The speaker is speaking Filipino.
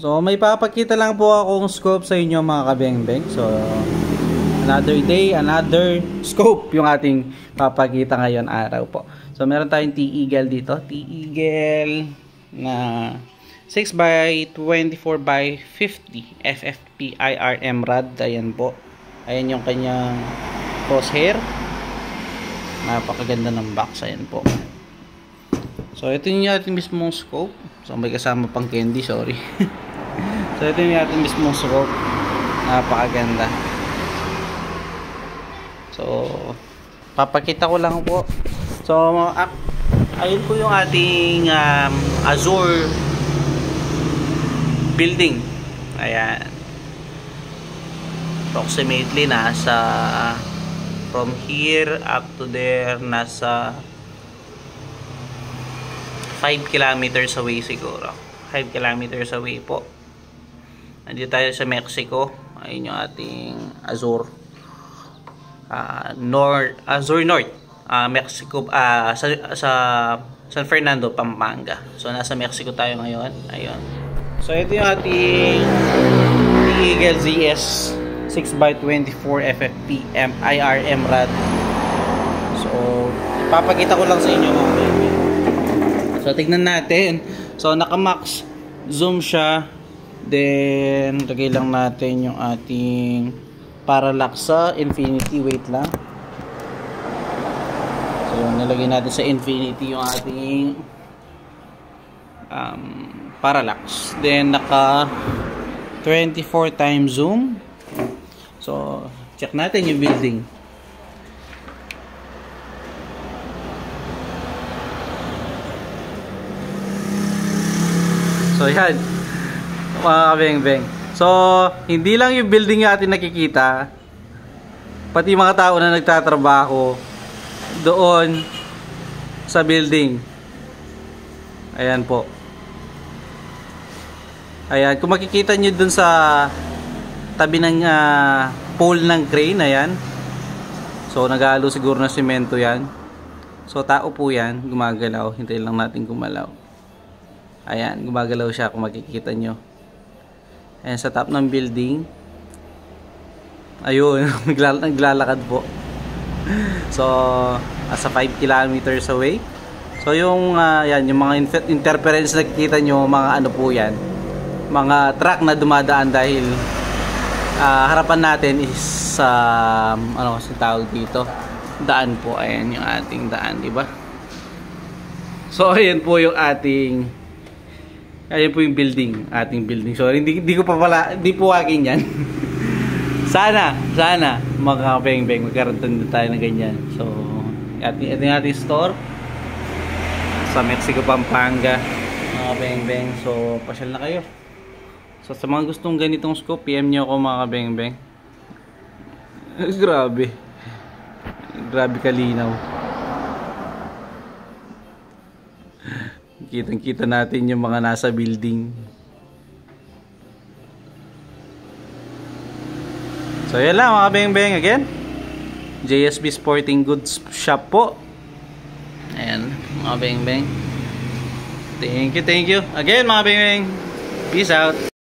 So may papakita lang po akong scope sa inyo mga kabeng-beng. So another day, another scope yung ating papakita ngayon araw po. So meron tayong T-Eagle dito. T-Eagle na 6x24x50 FFP IRM rod. Ayan po. Ayan yung kanyang crosshair. Napakaganda ng box. Ayan po. So ito yung ating mismong scope. So may kasama pang candy, sorry. So ito yung ating mismong scope. Napakaganda. So papakita ko lang po. So ayun po yung ating Azure building. Ayan. Approximately nasa from here up to there nasa 5 kilometers away siguro. 5 kilometers away po. Nandito tayo sa Mexico. Ayun yung ating Azure Azure North, Mexico, sa San Fernando, Pampanga. So nasa Mexico tayo ngayon. Ayun. So ito yung ating Eagle ZS 6x24 FFP IRM rod. So ipapakita ko lang sa inyo mga baby. So tignan natin. So naka-max zoom siya. Then lagay lang natin yung ating parallax sa infinity. Wait lang. So nilagay natin sa infinity yung ating parallax. Then naka 24 times zoom. So check natin yung building. So yan mga kabeng-beng. So hindi lang yung building natin nakikita, pati mga tao na nagtatrabaho doon sa building. Ayan po. Ayan, kung makikita nyo dun sa tabi ng pole ng crane, ayan. So naghalo siguro ng semento yan. So tao po yan, gumagalaw. Hintayin lang natin gumalaw. Ayan, gumagalaw siya kung makikita nyo. Ayan, sa top ng building. Ayun, naglalakad po. So, asa 5 kilometers away. So, yung, yan, yung mga interference na nakikita nyo, mga ano po yan. Mga truck na dumadaan dahil harapan natin is, ano kasi tawag dito? Daan po. Ayan yung ating daan, diba? So, ayan po yung ating ayan po yung building, ating building. So hindi ko pa pala, hindi po akin yan. sana mga beng-beng magkaroon din tayo ng ganyan. So ito yung ating store sa Mexico, Pampanga, mga beng-beng. So pasyal na kayo. So sa mga gustong ganitong scope, PM nyo ako mga beng-beng. Grabe kalinaw. Kitang-kita natin yung mga nasa building. So yan lang mga beng-beng. Again, JSB Sporting Goods Shop po. Ayan mga beng-beng. Thank you again mga beng-beng. Peace out.